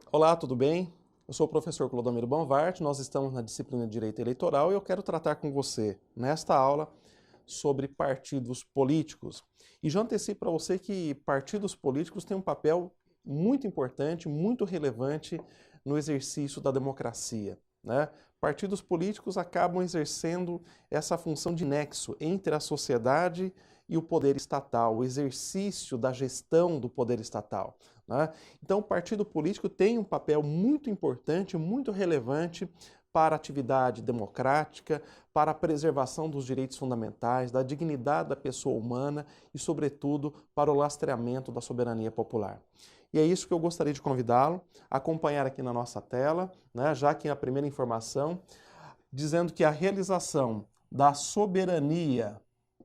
Olá, tudo bem? Eu sou o professor Clodomiro Bonvart, nós estamos na disciplina de Direito Eleitoral e eu quero tratar com você, nesta aula, sobre partidos políticos. E já antecipo para você que partidos políticos têm um papel muito importante, muito relevante no exercício da democracia, né? Partidos políticos acabam exercendo essa função de nexo entre a sociedade e o poder estatal, o exercício da gestão do poder estatal, né? Então, o partido político tem um papel muito importante, muito relevante para a atividade democrática, para a preservação dos direitos fundamentais, da dignidade da pessoa humana e, sobretudo, para o lastreamento da soberania popular. E é isso que eu gostaria de convidá-lo a acompanhar aqui na nossa tela, né, já que a primeira informação, dizendo que a realização da soberania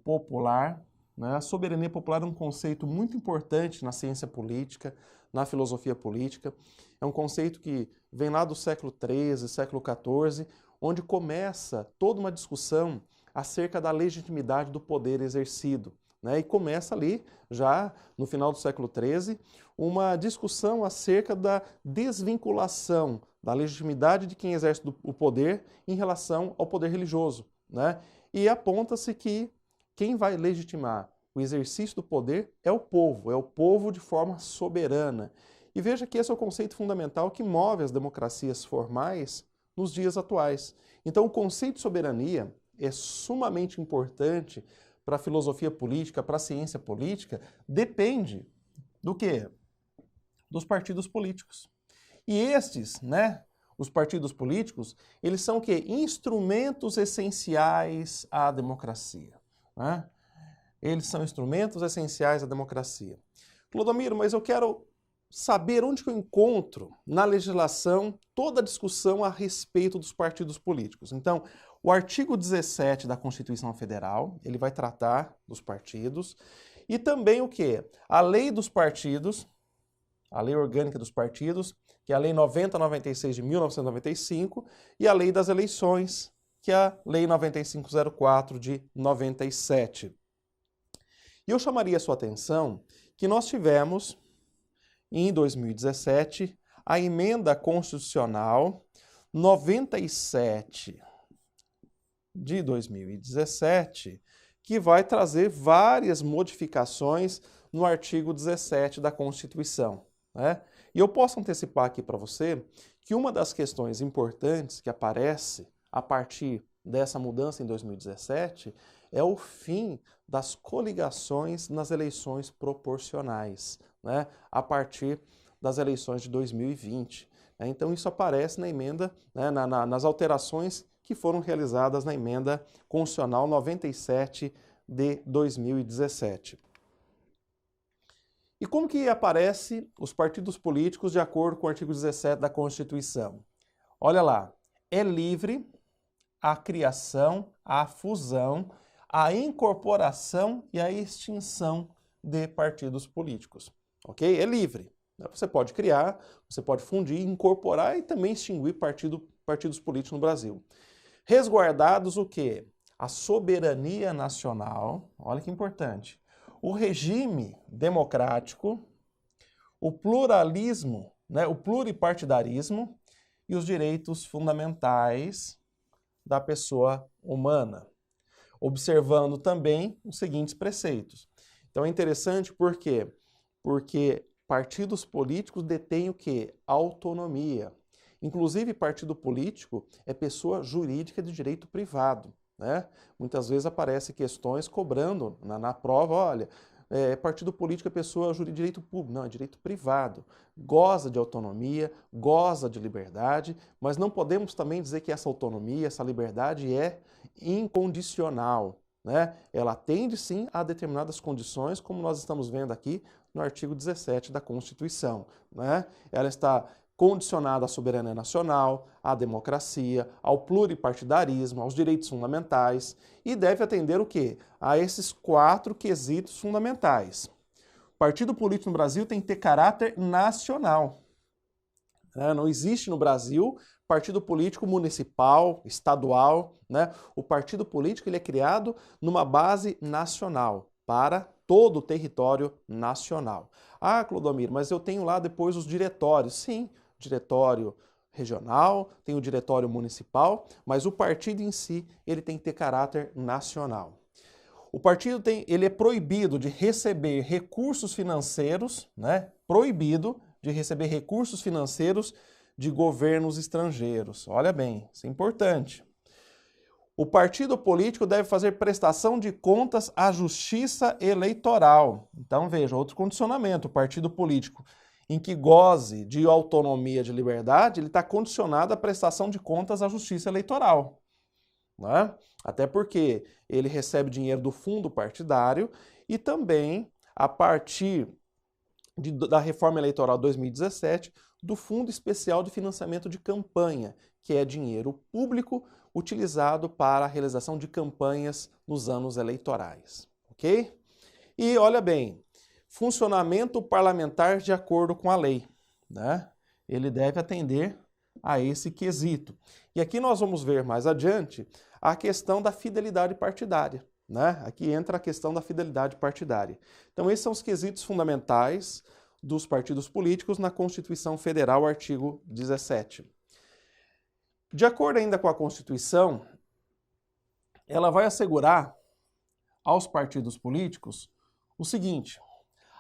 popular, né, a soberania popular é um conceito muito importante na ciência política, na filosofia política. É um conceito que vem lá do século XIII, século XIV, onde começa toda uma discussão acerca da legitimidade do poder exercido, né? E começa ali, já no final do século XIII, uma discussão acerca da desvinculação da legitimidade de quem exerce o poder em relação ao poder religioso, né? E aponta-se que quem vai legitimar o exercício do poder é o povo de forma soberana. E veja que esse é o conceito fundamental que move as democracias formais nos dias atuais. Então, o conceito de soberania é sumamente importante para a filosofia política, para a ciência política, depende do quê? Dos partidos políticos. E estes, né, os partidos políticos, eles são o quê? Instrumentos essenciais à democracia, né? Eles são instrumentos essenciais à democracia. Clodomiro, mas eu quero saber onde que eu encontro na legislação toda a discussão a respeito dos partidos políticos. Então, o artigo 17 da Constituição Federal, ele vai tratar dos partidos, e também o quê? A lei dos partidos, a lei orgânica dos partidos, que é a lei 9096 de 1995, e a lei das eleições, que é a lei 9504 de 97. E eu chamaria a sua atenção que nós tivemos, em 2017, a emenda constitucional 97 de 2017, que vai trazer várias modificações no artigo 17 da Constituição, né? E eu posso antecipar aqui para você que uma das questões importantes que aparece a partir dessa mudança em 2017 é o fim das coligações nas eleições proporcionais, né, a partir das eleições de 2020. Então isso aparece na emenda, né, nas alterações que foram realizadas na emenda constitucional 97 de 2017. E como que aparecem os partidos políticos de acordo com o artigo 17 da Constituição? Olha lá, é livre a criação, a fusão, a incorporação e a extinção de partidos políticos. Ok? É livre. Você pode criar, você pode fundir, incorporar e também extinguir partidos políticos no Brasil. Resguardados o quê? A soberania nacional, olha que importante, o regime democrático, o pluralismo, né, o pluripartidarismo e os direitos fundamentais da pessoa humana, observando também os seguintes preceitos. Então é interessante por quê? Porque partidos políticos detêm o quê? Autonomia. Inclusive, partido político é pessoa jurídica de direito privado, né? Muitas vezes aparecem questões cobrando na prova, olha, partido político é pessoa de direito público. Não, é direito privado. Goza de autonomia, goza de liberdade, mas não podemos também dizer que essa autonomia, essa liberdade é incondicional, né? Ela atende sim a determinadas condições, como nós estamos vendo aqui no artigo 17 da Constituição, né? Ela está condicionada à soberania nacional, à democracia, ao pluripartidarismo, aos direitos fundamentais e deve atender o quê? A esses 4 quesitos fundamentais. O partido político no Brasil tem que ter caráter nacional. Não existe no Brasil partido político municipal, estadual, né? O partido político ele é criado numa base nacional, para todo o território nacional. Ah, Clodomiro, mas eu tenho lá depois os diretórios. Sim, diretório regional, tem o diretório municipal, mas o partido em si, ele tem que ter caráter nacional. O partido ele é proibido de receber recursos financeiros, né? Proibido de receber recursos financeiros de governos estrangeiros. Olha bem, isso é importante. O partido político deve fazer prestação de contas à Justiça Eleitoral. Então, veja, outro condicionamento. O partido político em que goze de autonomia, de liberdade, ele está condicionado à prestação de contas à Justiça Eleitoral. Né? Até porque ele recebe dinheiro do fundo partidário e também, a partir da reforma eleitoral 2017, do Fundo Especial de Financiamento de Campanha, que é dinheiro público utilizado para a realização de campanhas nos anos eleitorais. Ok? E olha bem, funcionamento parlamentar de acordo com a lei, né? Ele deve atender a esse quesito. E aqui nós vamos ver mais adiante a questão da fidelidade partidária, né? Aqui entra a questão da fidelidade partidária. Então esses são os quesitos fundamentais dos partidos políticos na Constituição Federal, artigo 17. De acordo ainda com a Constituição, ela vai assegurar aos partidos políticos o seguinte: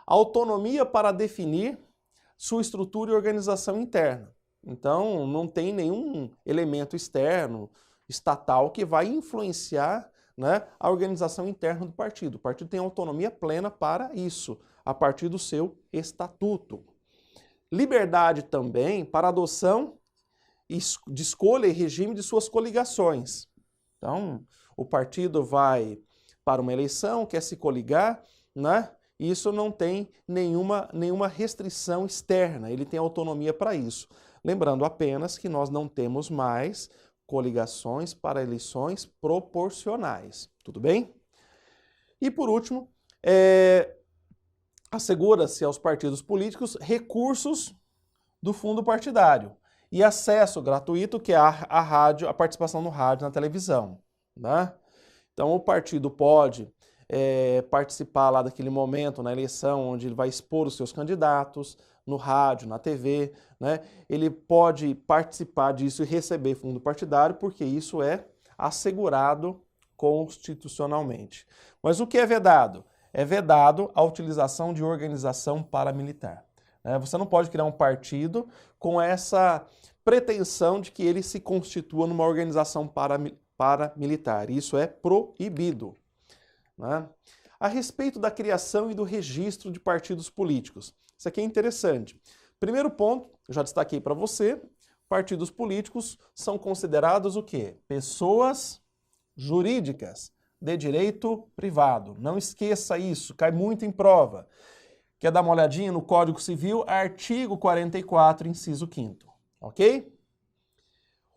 autonomia para definir sua estrutura e organização interna. Então, não tem nenhum elemento externo, estatal, que vai influenciar, né, a organização interna do partido. O partido tem autonomia plena para isso, a partir do seu estatuto. Liberdade também para adoção de escolha e regime de suas coligações. Então, o partido vai para uma eleição, quer se coligar, né? Isso não tem nenhuma restrição externa, ele tem autonomia para isso. Lembrando apenas que nós não temos mais coligações para eleições proporcionais, tudo bem? E por último, assegura-se aos partidos políticos recursos do fundo partidário e acesso gratuito, que é a rádio, a participação no rádio, na televisão, né? Então o partido pode participar lá daquele momento na eleição onde ele vai expor os seus candidatos no rádio, na TV, né? Ele pode participar disso e receber fundo partidário porque isso é assegurado constitucionalmente. Mas o que é vedado? É vedado a utilização de organização paramilitar. Você não pode criar um partido com essa pretensão de que ele se constitua numa organização paramilitar. Isso é proibido. Né? A respeito da criação e do registro de partidos políticos. Isso aqui é interessante. Primeiro ponto, eu já destaquei para você, partidos políticos são considerados o quê? Pessoas jurídicas de direito privado. Não esqueça isso, cai muito em prova. Quer dar uma olhadinha no Código Civil, artigo 44, inciso 5º, ok?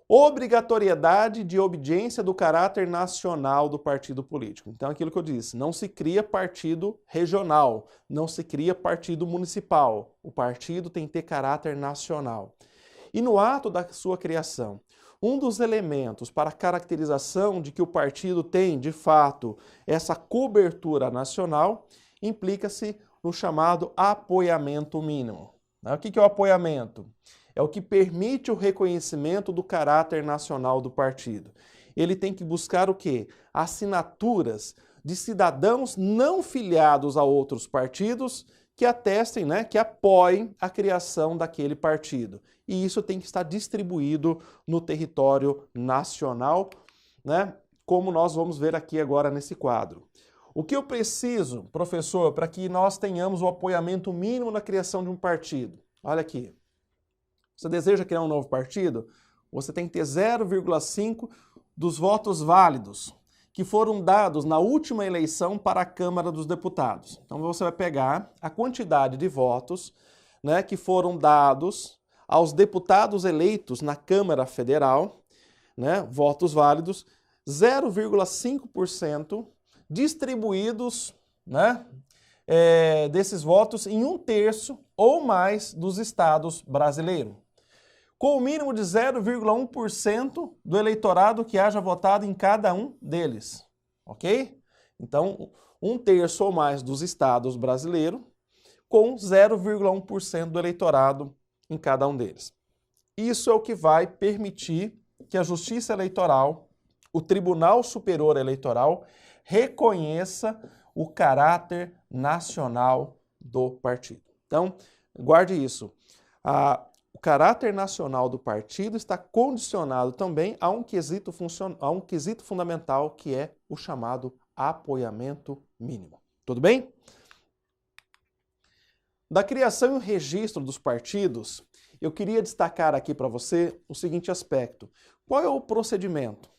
Obrigatoriedade de obediência do caráter nacional do partido político. Então, aquilo que eu disse, não se cria partido regional, não se cria partido municipal. O partido tem que ter caráter nacional. E no ato da sua criação, um dos elementos para a caracterização de que o partido tem, de fato, essa cobertura nacional, implica-se no chamado apoiamento mínimo. O que é o apoiamento? É o que permite o reconhecimento do caráter nacional do partido. Ele tem que buscar o quê? Assinaturas de cidadãos não filiados a outros partidos que atestem, né, que apoiem a criação daquele partido. E isso tem que estar distribuído no território nacional, né, como nós vamos ver aqui agora nesse quadro. O que eu preciso, professor, para que nós tenhamos o apoiamento mínimo na criação de um partido? Olha aqui. Você deseja criar um novo partido? Você tem que ter 0,5 dos votos válidos que foram dados na última eleição para a Câmara dos Deputados. Então você vai pegar a quantidade de votos, né, que foram dados aos deputados eleitos na Câmara Federal, né, votos válidos, 0,5% distribuídos, né, desses votos em 1/3 ou mais dos estados brasileiros, com o mínimo de 0,1% do eleitorado que haja votado em cada um deles, ok? Então, 1/3 ou mais dos estados brasileiros, com 0,1% do eleitorado em cada um deles. Isso é o que vai permitir que a Justiça Eleitoral, o Tribunal Superior Eleitoral, reconheça o caráter nacional do partido. Então, guarde isso. O caráter nacional do partido está condicionado também a um quesito fundamental, que é o chamado apoiamento mínimo. Tudo bem? Da criação e registro dos partidos, eu queria destacar aqui para você o seguinte aspecto. Qual é o procedimento?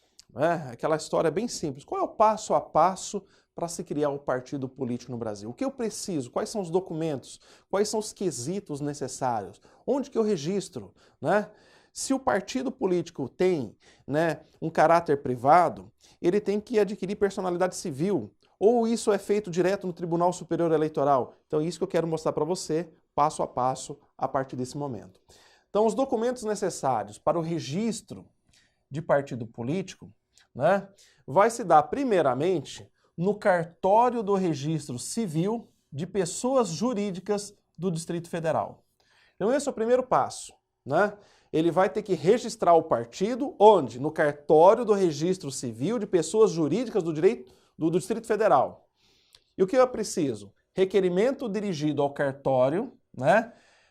Aquela história bem simples. Qual é o passo a passo para se criar um partido político no Brasil? O que eu preciso? Quais são os documentos? Quais são os quesitos necessários? Onde que eu registro? Se o partido político tem um caráter privado, ele tem que adquirir personalidade civil. Ou isso é feito direto no Tribunal Superior Eleitoral? Então, isso que eu quero mostrar para você, passo a passo, a partir desse momento. Então, os documentos necessários para o registro de partido político, vai se dar primeiramente no cartório do registro civil de pessoas jurídicas do Distrito Federal. Então, esse é o primeiro passo, Ele vai ter que registrar o partido onde? No cartório do registro civil de pessoas jurídicas do Distrito Federal. E o que eu preciso? Requerimento dirigido ao cartório,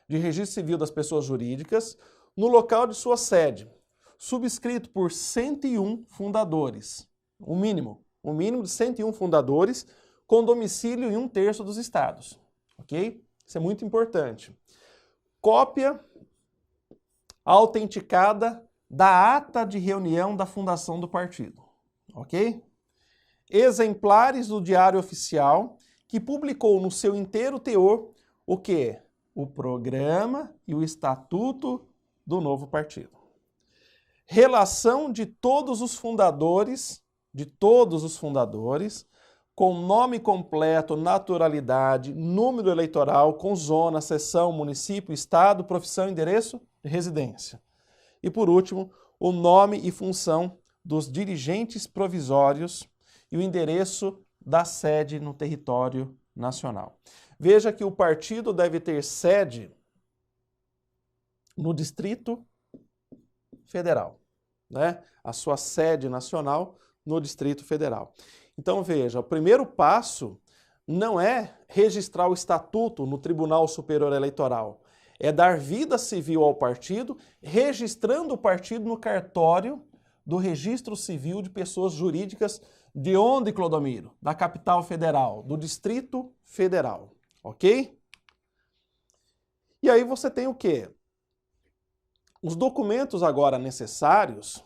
de registro civil das pessoas jurídicas, no local de sua sede, subscrito por 101 fundadores, o mínimo de 101 fundadores, com domicílio em 1/3 dos estados, ok? Isso é muito importante. Cópia autenticada da ata de reunião da fundação do partido, ok? Exemplares do Diário Oficial, que publicou no seu inteiro teor o quê? O programa e o estatuto do novo partido. Relação de todos os fundadores, com nome completo, naturalidade, número eleitoral, com zona, seção, município, estado, profissão, endereço de residência. E por último, o nome e função dos dirigentes provisórios e o endereço da sede no território nacional. Veja que o partido deve ter sede no Distrito Federal, A sua sede nacional no Distrito Federal. Então veja, o primeiro passo não é registrar o estatuto no Tribunal Superior Eleitoral, é dar vida civil ao partido, registrando o partido no cartório do Registro Civil de Pessoas Jurídicas. De onde, Clodomiro? Da capital federal, do Distrito Federal, ok? E aí você tem o quê? Os documentos agora necessários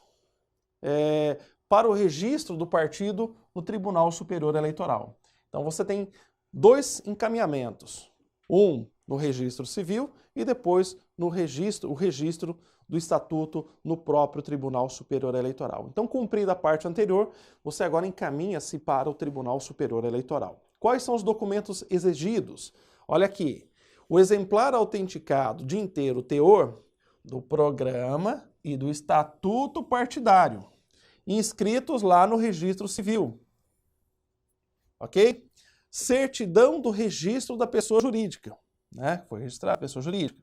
para o registro do partido no Tribunal Superior Eleitoral. Então você tem dois encaminhamentos. Um no registro civil e depois o registro do estatuto no próprio Tribunal Superior Eleitoral. Então, cumprida a parte anterior, você agora encaminha-se para o Tribunal Superior Eleitoral. Quais são os documentos exigidos? Olha aqui, o exemplar autenticado de inteiro teor do programa e do estatuto partidário, inscritos lá no registro civil. Ok? Certidão do registro da pessoa jurídica, Foi registrada a pessoa jurídica.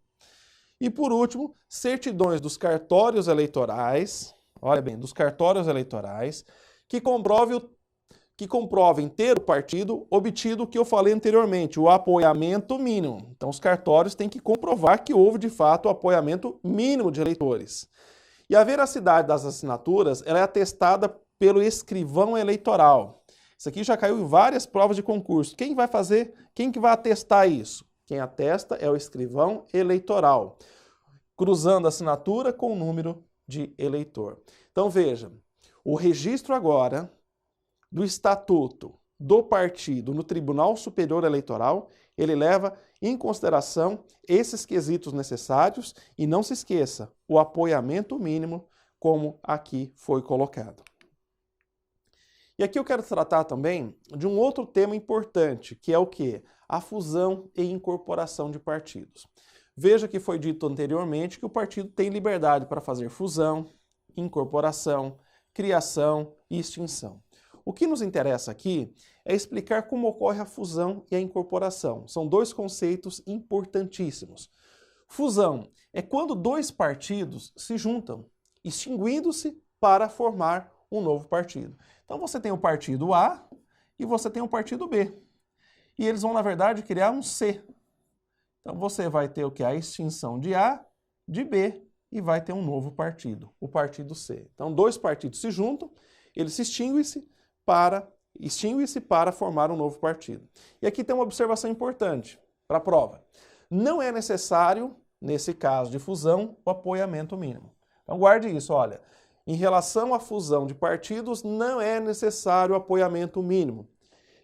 E por último, certidões dos cartórios eleitorais, olha bem, dos cartórios eleitorais, que comprovem ter o partido obtido o que eu falei anteriormente, o apoiamento mínimo. Então os cartórios têm que comprovar que houve de fato o apoiamento mínimo de eleitores. E a veracidade das assinaturas ela é atestada pelo escrivão eleitoral. Isso aqui já caiu em várias provas de concurso. Quem que vai atestar isso? Quem atesta é o escrivão eleitoral, cruzando a assinatura com o número de eleitor. Então veja, o registro agora do estatuto do partido no Tribunal Superior Eleitoral, ele leva em consideração esses quesitos necessários e não se esqueça, o apoiamento mínimo, como aqui foi colocado. E aqui eu quero tratar também de um outro tema importante, que é o quê? A fusão e incorporação de partidos. Veja que foi dito anteriormente que o partido tem liberdade para fazer fusão, incorporação, criação e extinção. O que nos interessa aqui é explicar como ocorre a fusão e a incorporação. São dois conceitos importantíssimos. Fusão é quando dois partidos se juntam, extinguindo-se para formar um novo partido. Então você tem o partido A e você tem o partido B. E eles vão, na verdade, criar um C. Então você vai ter o que? A extinção de A, de B, e vai ter um novo partido, o partido C. Então dois partidos se juntam, eles se extinguem-se para formar um novo partido. E aqui tem uma observação importante para a prova. Não é necessário, nesse caso de fusão, o apoiamento mínimo. Então guarde isso, olha. Em relação à fusão de partidos, não é necessário o apoiamento mínimo.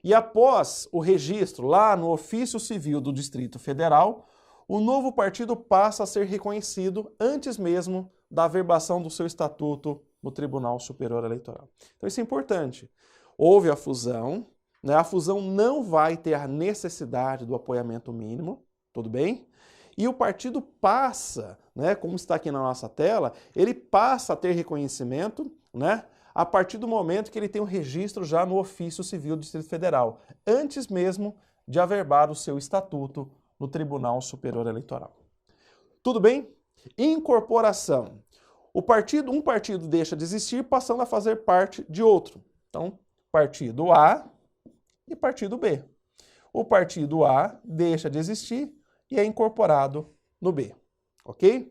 E após o registro lá no Ofício Civil do Distrito Federal, o novo partido passa a ser reconhecido antes mesmo da averbação do seu estatuto no Tribunal Superior Eleitoral. Então isso é importante. Houve a fusão, né? A fusão não vai ter a necessidade do apoiamento mínimo, tudo bem? E o partido passa, né, como está aqui na nossa tela, ele passa a ter reconhecimento, né, a partir do momento que ele tem o registro já no Ofício Civil do Distrito Federal, antes mesmo de averbar o seu estatuto no Tribunal Superior Eleitoral. Tudo bem? Incorporação. Um partido deixa de existir, passando a fazer parte de outro. Então, partido A e partido B. O partido A deixa de existir e é incorporado no B, ok?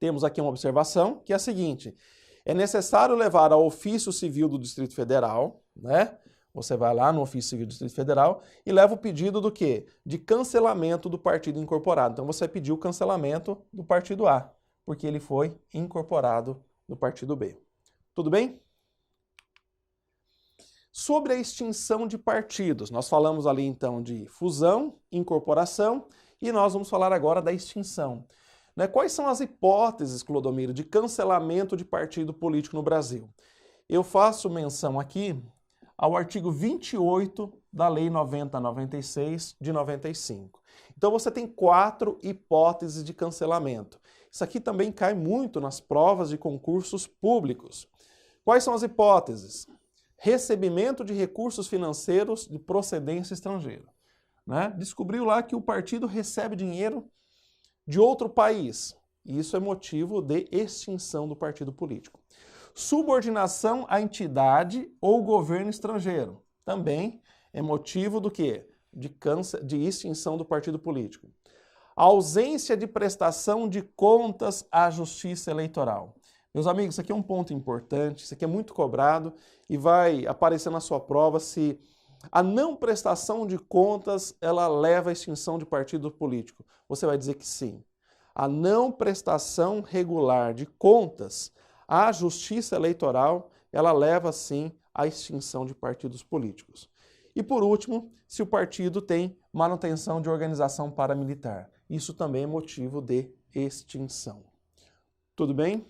Temos aqui uma observação que é a seguinte: é necessário levar ao Ofício Civil do Distrito Federal, né? Você vai lá no Ofício Civil do Distrito Federal e leva o pedido do quê? De cancelamento do partido incorporado. Então você pediu o cancelamento do partido A, porque ele foi incorporado no partido B. Tudo bem? Sobre a extinção de partidos, nós falamos ali então de fusão, incorporação, e nós vamos falar agora da extinção. Né? Quais são as hipóteses, Clodomiro, de cancelamento de partido político no Brasil? Eu faço menção aqui ao artigo 28 da Lei 9096 de 95. Então você tem 4 hipóteses de cancelamento. Isso aqui também cai muito nas provas de concursos públicos. Quais são as hipóteses? Recebimento de recursos financeiros de procedência estrangeira. Né? Descobriu lá que o partido recebe dinheiro de outro país. E isso é motivo de extinção do partido político. Subordinação à entidade ou governo estrangeiro. Também é motivo do quê? De extinção do partido político. Ausência de prestação de contas à Justiça Eleitoral. Meus amigos, isso aqui é um ponto importante, isso aqui é muito cobrado e vai aparecer na sua prova se a não prestação de contas ela leva à extinção de partido político. Você vai dizer que sim. A não prestação regular de contas à Justiça Eleitoral, ela leva sim à extinção de partidos políticos. E por último, se o partido tem manutenção de organização paramilitar. Isso também é motivo de extinção. Tudo bem?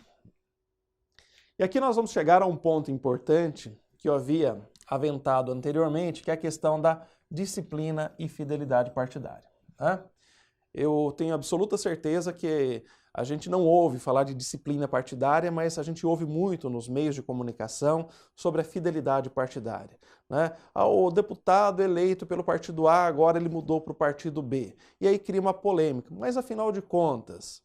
E aqui nós vamos chegar a um ponto importante que eu havia aventado anteriormente, que é a questão da disciplina e fidelidade partidária. Né? Eu tenho absoluta certeza que a gente não ouve falar de disciplina partidária, mas a gente ouve muito nos meios de comunicação sobre a fidelidade partidária. Né? O deputado eleito pelo partido A, agora ele mudou para o partido B. E aí cria uma polêmica. Mas afinal de contas,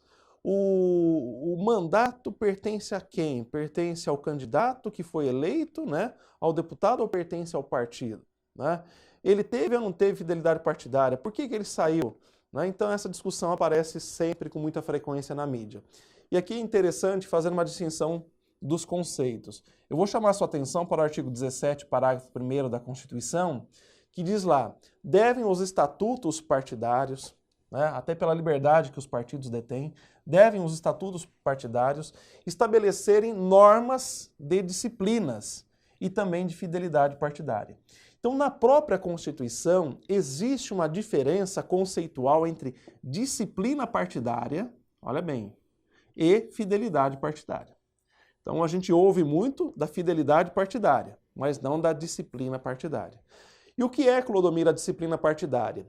o mandato pertence a quem? Pertence ao candidato que foi eleito, né? Ao deputado, ou pertence ao partido? Né? Ele teve ou não teve fidelidade partidária? Por que ele saiu? Né? Então essa discussão aparece sempre com muita frequência na mídia. E aqui é interessante fazer uma distinção dos conceitos. Eu vou chamar a sua atenção para o artigo 17, parágrafo 1º da Constituição, que diz lá: devem os estatutos partidários, né, até pela liberdade que os partidos detêm, devem os estatutos partidários estabelecerem normas de disciplinas e também de fidelidade partidária. Então, na própria Constituição, existe uma diferença conceitual entre disciplina partidária, olha bem, e fidelidade partidária. Então, a gente ouve muito da fidelidade partidária, mas não da disciplina partidária. E o que é, Clodomiro, a disciplina partidária?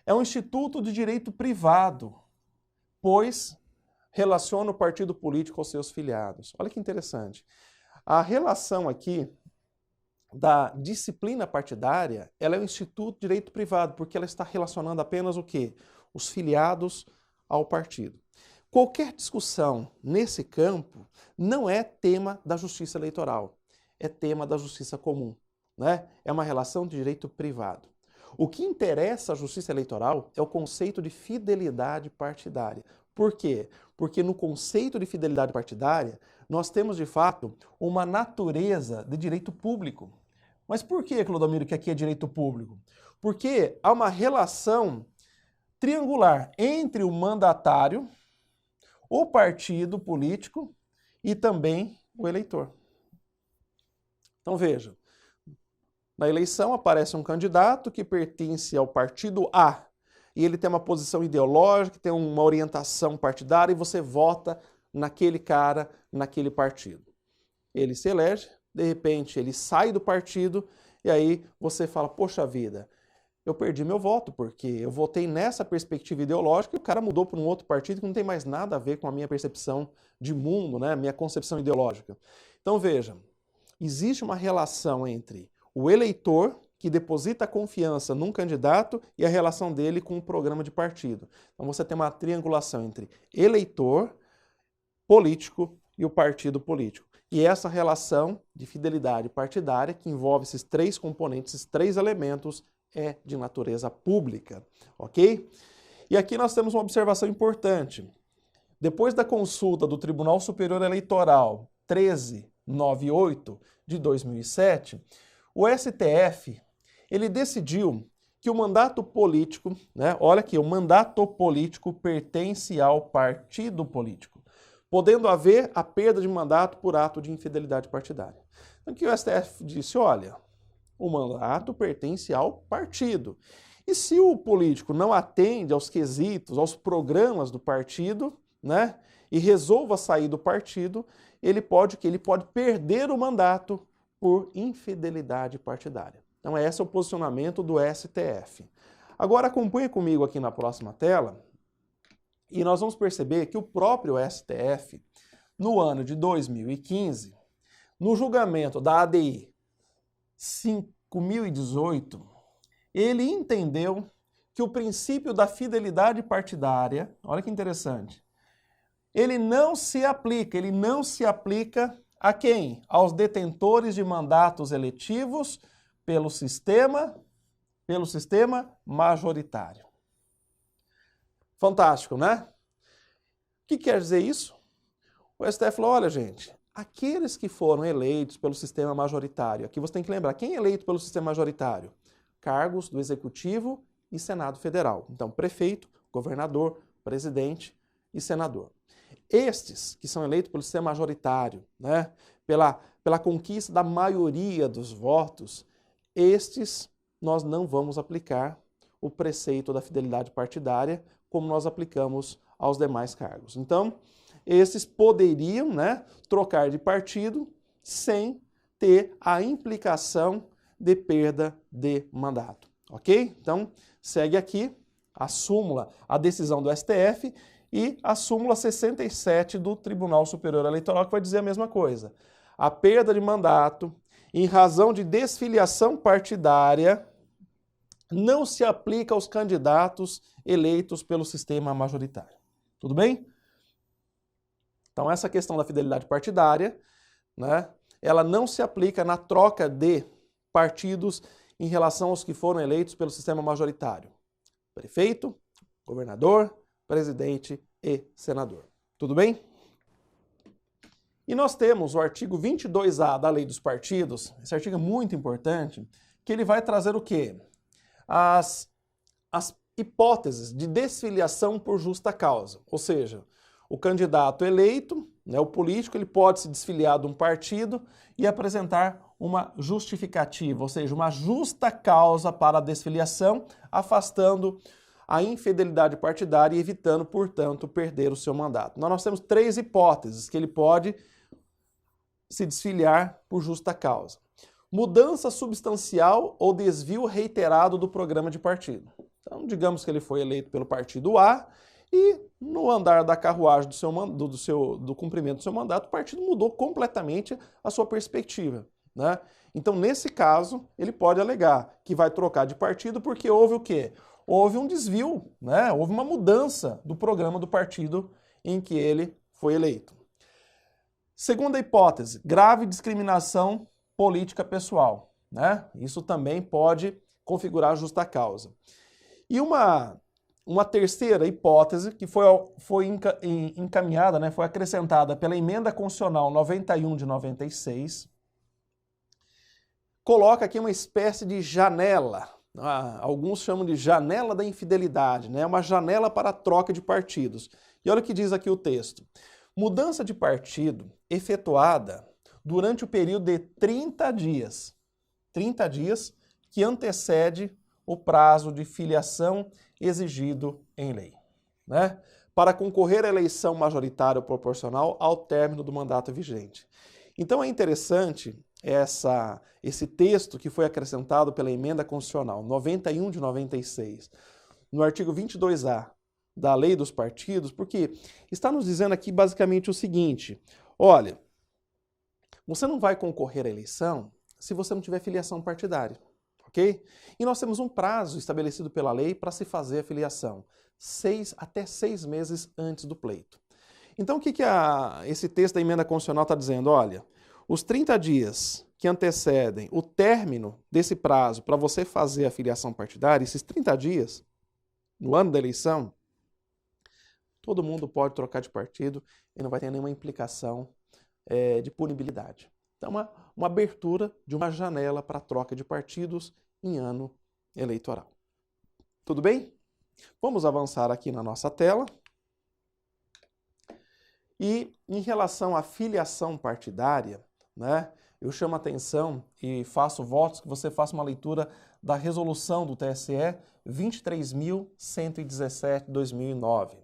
É um instituto de direito privado, pois relaciona o partido político aos seus filiados. Olha que interessante. A relação aqui da disciplina partidária, ela é um instituto de direito privado, porque ela está relacionando apenas o quê? Os filiados ao partido. Qualquer discussão nesse campo não é tema da justiça eleitoral, é tema da justiça comum, né? É uma relação de direito privado. O que interessa à justiça eleitoral é o conceito de fidelidade partidária. Por quê? Porque no conceito de fidelidade partidária, nós temos de fato uma natureza de direito público. Mas por que, Clodomiro, que aqui é direito público? Porque há uma relação triangular entre o mandatário, o partido político e também o eleitor. Então veja, na eleição aparece um candidato que pertence ao partido A e ele tem uma posição ideológica, tem uma orientação partidária e você vota naquele cara, naquele partido. Ele se elege, de repente ele sai do partido e aí você fala, poxa vida, eu perdi meu voto porque eu votei nessa perspectiva ideológica e o cara mudou para um outro partido que não tem mais nada a ver com a minha percepção de mundo, né? Minha concepção ideológica. Então veja, existe uma relação entre o eleitor que deposita confiança num candidato e a relação dele com o programa de partido. Então você tem uma triangulação entre eleitor, político e o partido político. E essa relação de fidelidade partidária, que envolve esses três componentes, esses três elementos, é de natureza pública, ok? E aqui nós temos uma observação importante. Depois da consulta do Tribunal Superior Eleitoral 1398 de 2007, o STF ele decidiu que o mandato político, né, olha aqui, o mandato político pertence ao partido político, podendo haver a perda de mandato por ato de infidelidade partidária. Então aqui o STF disse, olha, o mandato pertence ao partido. E se o político não atende aos quesitos, aos programas do partido, né, e resolva sair do partido, ele pode perder o mandato por infidelidade partidária. Então esse é o posicionamento do STF. Agora acompanhe comigo aqui na próxima tela e nós vamos perceber que o próprio STF, no ano de 2015, no julgamento da ADI 5.018, ele entendeu que o princípio da fidelidade partidária, olha que interessante, ele não se aplica a quem? Aos detentores de mandatos eletivos pelo sistema majoritário. Fantástico, né? O que quer dizer isso? O STF falou, olha gente, aqueles que foram eleitos pelo sistema majoritário, aqui você tem que lembrar, quem é eleito pelo sistema majoritário? Cargos do Executivo e Senado Federal. Então, prefeito, governador, presidente e senador. Estes que são eleitos pelo sistema majoritário, né, pela conquista da maioria dos votos, estes nós não vamos aplicar o preceito da fidelidade partidária como nós aplicamos aos demais cargos. Então, esses poderiam, né, trocar de partido sem ter a implicação de perda de mandato, ok? Então, segue aqui a súmula, a decisão do STF e a súmula 67 do Tribunal Superior Eleitoral, que vai dizer a mesma coisa. A perda de mandato, em razão de desfiliação partidária, não se aplica aos candidatos eleitos pelo sistema majoritário. Tudo bem? Então, essa questão da fidelidade partidária, né, ela não se aplica na troca de partidos em relação aos que foram eleitos pelo sistema majoritário. Prefeito, governador, presidente e senador. Tudo bem? E nós temos o artigo 22A da Lei dos Partidos, esse artigo é muito importante, que ele vai trazer o quê? As hipóteses de desfiliação por justa causa, ou seja, o candidato eleito, né, o político, ele pode se desfiliar de um partido e apresentar uma justificativa, ou seja, uma justa causa para a desfiliação, afastando a infidelidade partidária e evitando, portanto, perder o seu mandato. Nós temos três hipóteses que ele pode se desfiliar por justa causa. Mudança substancial ou desvio reiterado do programa de partido. Então, digamos que ele foi eleito pelo partido A e no andar da carruagem do cumprimento do seu mandato, o partido mudou completamente a sua perspectiva, né? Então, nesse caso, ele pode alegar que vai trocar de partido porque houve o quê? houve um desvio, né? Houve uma mudança do programa do partido em que ele foi eleito. Segunda hipótese, grave discriminação política pessoal, né? Isso também pode configurar justa causa. E uma terceira hipótese que foi encaminhada, né, foi acrescentada pela Emenda Constitucional 91 de 96, coloca aqui uma espécie de janela, alguns chamam de janela da infidelidade, né, uma janela para a troca de partidos. E olha o que diz aqui o texto. Mudança de partido efetuada durante o período de 30 dias que antecede o prazo de filiação exigido em lei, né? Para concorrer à eleição majoritária ou proporcional ao término do mandato vigente. Então é interessante esse texto que foi acrescentado pela Emenda Constitucional 91 de 96, no artigo 22A da Lei dos Partidos, porque está nos dizendo aqui basicamente o seguinte: olha, você não vai concorrer à eleição se você não tiver filiação partidária. Okay? E nós temos um prazo estabelecido pela lei para se fazer a filiação, até 6 meses antes do pleito. Então o que esse texto da Emenda Constitucional está dizendo? Olha, os 30 dias que antecedem o término desse prazo para você fazer a filiação partidária, esses 30 dias, no ano da eleição, todo mundo pode trocar de partido e não vai ter nenhuma implicação de punibilidade. Então, uma abertura de uma janela para troca de partidos em ano eleitoral. Tudo bem? Vamos avançar aqui na nossa tela. E em relação à filiação partidária, né, eu chamo a atenção e faço votos que você faça uma leitura da resolução do TSE 23.117 de 2009,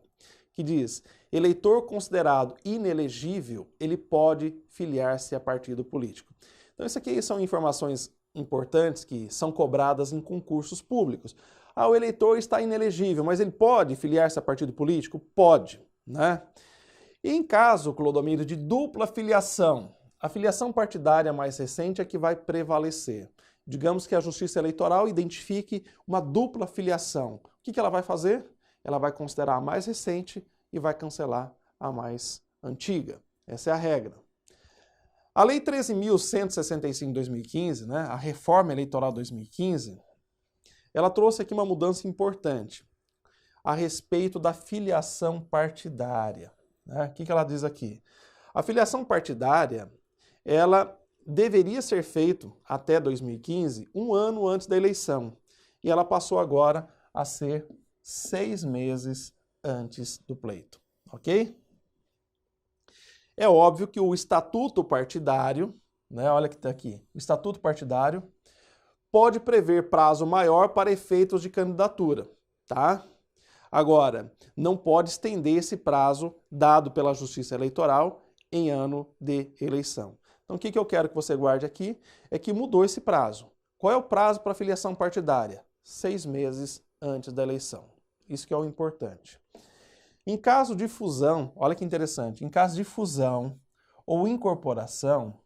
que diz: eleitor considerado inelegível, ele pode filiar-se a partido político. Então, isso aqui são informações importantes que são cobradas em concursos públicos. O eleitor está inelegível, mas ele pode filiar-se a partido político? Pode, né? E em caso, Clodomiro, de dupla filiação, a filiação partidária mais recente é que vai prevalecer. Digamos que a Justiça Eleitoral identifique uma dupla filiação. O que ela vai fazer? Ela vai considerar a mais recente e vai cancelar a mais antiga. Essa é a regra. A Lei 13.165 de 2015, né, a Reforma Eleitoral 2015, ela trouxe aqui uma mudança importante a respeito da filiação partidária. Né? O que ela diz aqui? A filiação partidária, ela deveria ser feita até 2015, um ano antes da eleição. E ela passou agora a ser 6 meses antes do pleito. Ok? É óbvio que o estatuto partidário, né, olha que está aqui, o estatuto partidário pode prever prazo maior para efeitos de candidatura, tá? Agora, não pode estender esse prazo dado pela Justiça Eleitoral em ano de eleição. Então, o que eu quero que você guarde aqui é que mudou esse prazo. Qual é o prazo para filiação partidária? 6 meses antes da eleição. Isso que é o importante. Em caso de fusão, olha que interessante, em caso de fusão ou incorporação,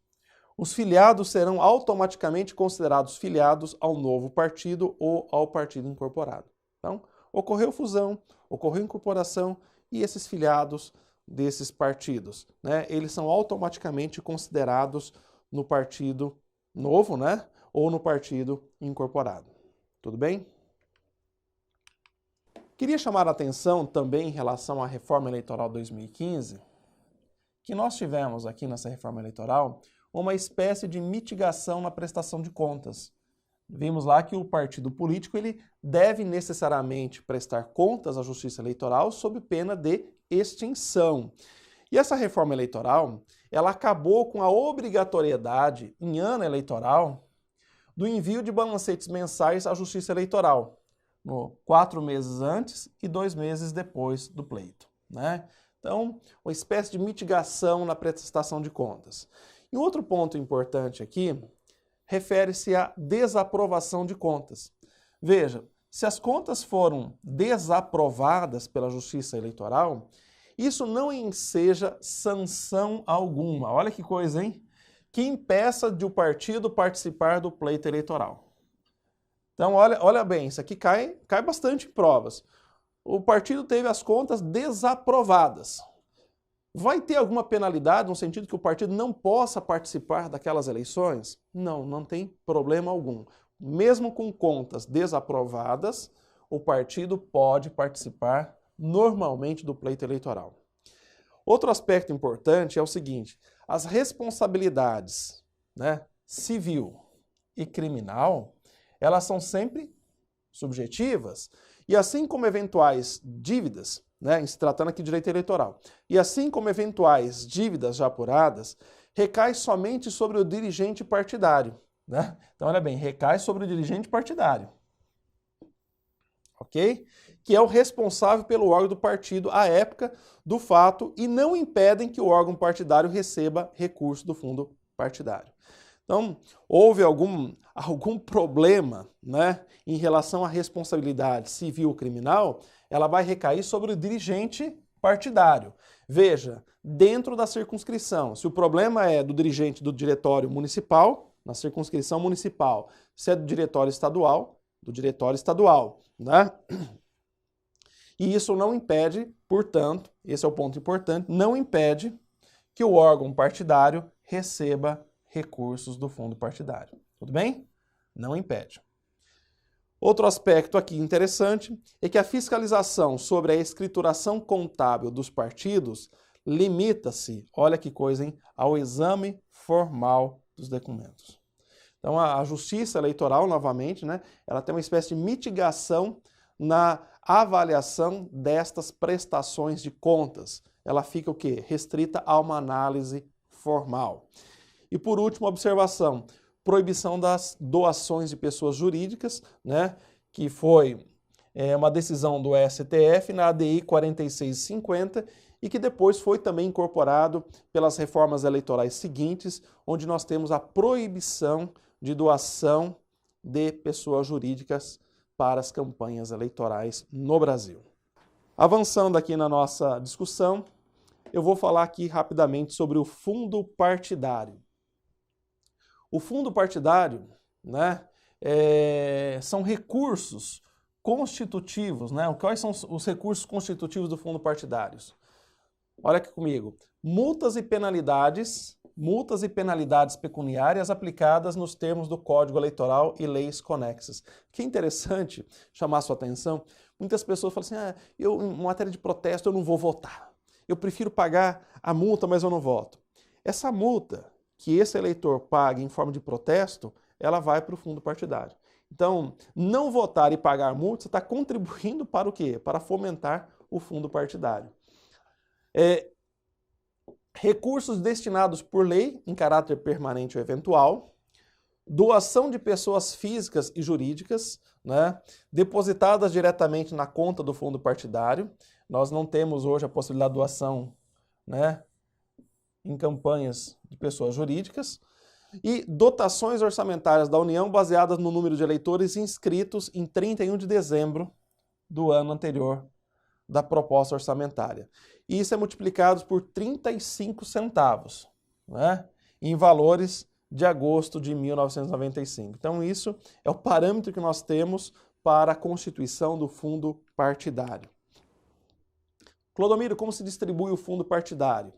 os filiados serão automaticamente considerados filiados ao novo partido ou ao partido incorporado. Então, ocorreu fusão, ocorreu incorporação e esses filiados desses partidos, né, eles são automaticamente considerados no partido novo, né, ou no partido incorporado. Tudo bem? Queria chamar a atenção também em relação à Reforma Eleitoral 2015, que nós tivemos aqui nessa Reforma Eleitoral uma espécie de mitigação na prestação de contas. Vimos lá que o partido político ele deve necessariamente prestar contas à Justiça Eleitoral sob pena de extinção. E essa reforma eleitoral, ela acabou com a obrigatoriedade em ano eleitoral do envio de balancetes mensais à Justiça Eleitoral, 4 meses antes e 2 meses depois do pleito, né? Então, uma espécie de mitigação na prestação de contas. E outro ponto importante aqui refere-se à desaprovação de contas. Veja, se as contas foram desaprovadas pela Justiça Eleitoral, isso não enseja sanção alguma. Olha que coisa, hein? Que impeça de o partido participar do pleito eleitoral. Então, olha bem, isso aqui cai bastante em provas. O partido teve as contas desaprovadas. Vai ter alguma penalidade no sentido que o partido não possa participar daquelas eleições? Não, não tem problema algum. Mesmo com contas desaprovadas, o partido pode participar normalmente do pleito eleitoral. Outro aspecto importante é o seguinte: as responsabilidades, né, civil e criminal, elas são sempre subjetivas. E assim como eventuais dívidas, né, em se tratando aqui de direito eleitoral, e assim como eventuais dívidas já apuradas, recai somente sobre o dirigente partidário. Né? Então, olha bem, recai sobre o dirigente partidário. Ok? Que é o responsável pelo órgão do partido à época do fato e não impedem que o órgão partidário receba recurso do fundo partidário. Então, houve algum problema, né, em relação à responsabilidade civil ou criminal, ela vai recair sobre o dirigente partidário. Veja, dentro da circunscrição, se o problema é do dirigente do diretório municipal, na circunscrição municipal, se é do diretório estadual, né? E isso não impede, portanto, esse é o ponto importante, não impede que o órgão partidário receba recursos do fundo partidário. Tudo bem? Não impede. Outro aspecto aqui interessante é que a fiscalização sobre a escrituração contábil dos partidos limita-se, olha que coisa, hein, ao exame formal dos documentos. Então a Justiça Eleitoral, novamente, né, ela tem uma espécie de mitigação na avaliação destas prestações de contas. Ela fica o quê? Restrita a uma análise formal. E por último, observação, proibição das doações de pessoas jurídicas, né, que foi uma decisão do STF na ADI 4650 e que depois foi também incorporado pelas reformas eleitorais seguintes, onde nós temos a proibição de doação de pessoas jurídicas para as campanhas eleitorais no Brasil. Avançando aqui na nossa discussão, eu vou falar aqui rapidamente sobre o fundo partidário. O fundo partidário, né, são recursos constitutivos, né? Quais são os recursos constitutivos do fundo partidário? Olha aqui comigo. Multas e penalidades pecuniárias aplicadas nos termos do Código Eleitoral e leis conexas. Que interessante chamar a sua atenção. Muitas pessoas falam assim, em matéria de protesto eu não vou votar. Eu prefiro pagar a multa, mas eu não voto. Essa multa que esse eleitor pague em forma de protesto, ela vai para o fundo partidário. Então, não votar e pagar multa, você está contribuindo para o quê? Para fomentar o fundo partidário. Recursos destinados por lei, em caráter permanente ou eventual, doação de pessoas físicas e jurídicas, né, depositadas diretamente na conta do fundo partidário. Nós não temos hoje a possibilidade de doação, né, em campanhas de pessoas jurídicas, e dotações orçamentárias da União baseadas no número de eleitores inscritos em 31 de dezembro do ano anterior da proposta orçamentária. E isso é multiplicado por 35 centavos, né, em valores de agosto de 1995. Então isso é o parâmetro que nós temos para a constituição do fundo partidário. Clodomiro, como se distribui o fundo partidário?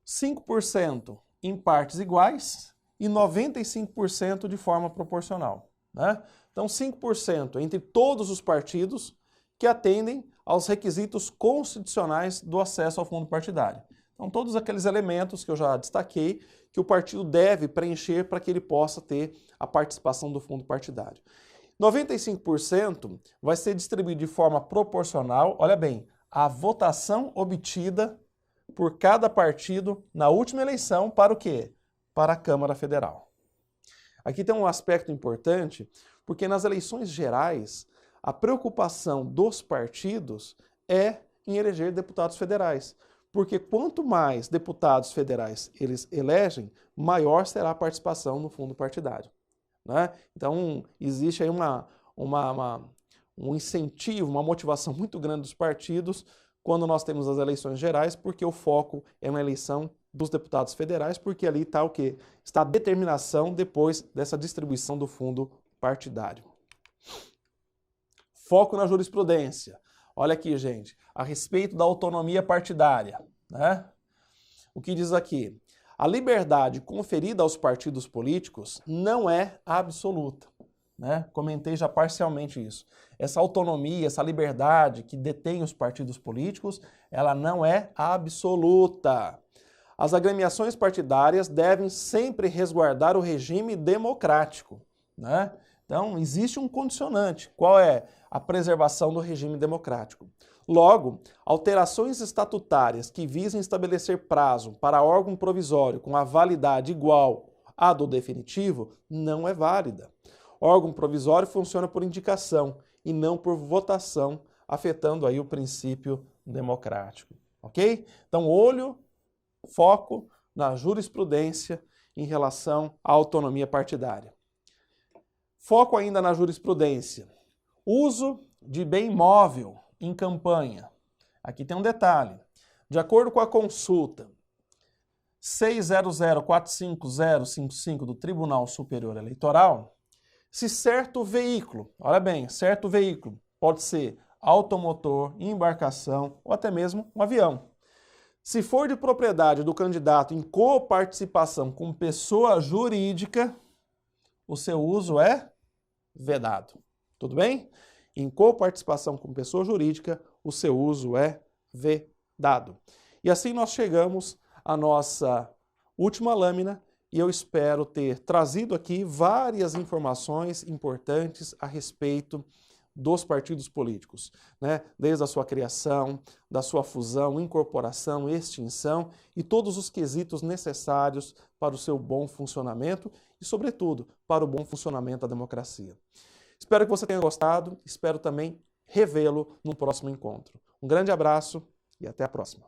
5% em partes iguais e 95% de forma proporcional. Né? Então 5% entre todos os partidos que atendem aos requisitos constitucionais do acesso ao fundo partidário. Então todos aqueles elementos que eu já destaquei que o partido deve preencher para que ele possa ter a participação do fundo partidário. 95% vai ser distribuído de forma proporcional, olha bem, à votação obtida por cada partido na última eleição para o quê? Para a Câmara Federal. Aqui tem um aspecto importante, porque nas eleições gerais, a preocupação dos partidos é em eleger deputados federais. Porque quanto mais deputados federais eles elegem, maior será a participação no fundo partidário. Né? Então, existe aí um incentivo, uma motivação muito grande dos partidos quando nós temos as eleições gerais, porque o foco é na eleição dos deputados federais, porque ali está o quê? Está a determinação depois dessa distribuição do fundo partidário. Foco na jurisprudência. Olha aqui, gente, a respeito da autonomia partidária, né? O que diz aqui? A liberdade conferida aos partidos políticos não é absoluta, né? Comentei já parcialmente isso. Essa autonomia, essa liberdade que detém os partidos políticos, ela não é absoluta. As agremiações partidárias devem sempre resguardar o regime democrático, né? Então, existe um condicionante. Qual é? A preservação do regime democrático. Logo, alterações estatutárias que visem estabelecer prazo para órgão provisório com a validade igual à do definitivo não é válida. Órgão provisório funciona por indicação e não por votação, afetando aí o princípio democrático, ok? Então, foco na jurisprudência em relação à autonomia partidária. Foco ainda na jurisprudência. Uso de bem móvel em campanha. Aqui tem um detalhe. De acordo com a consulta 600.45055 do Tribunal Superior Eleitoral, se certo veículo, olha bem, certo veículo, pode ser automotor, embarcação ou até mesmo um avião. Se for de propriedade do candidato em coparticipação com pessoa jurídica, o seu uso é vedado. Tudo bem? Em coparticipação com pessoa jurídica, o seu uso é vedado. E assim nós chegamos à nossa última lâmina e eu espero ter trazido aqui várias informações importantes a respeito dos partidos políticos, né? Desde a sua criação, da sua fusão, incorporação, extinção e todos os quesitos necessários para o seu bom funcionamento e, sobretudo, para o bom funcionamento da democracia. Espero que você tenha gostado, espero também revê-lo no próximo encontro. Um grande abraço e até a próxima.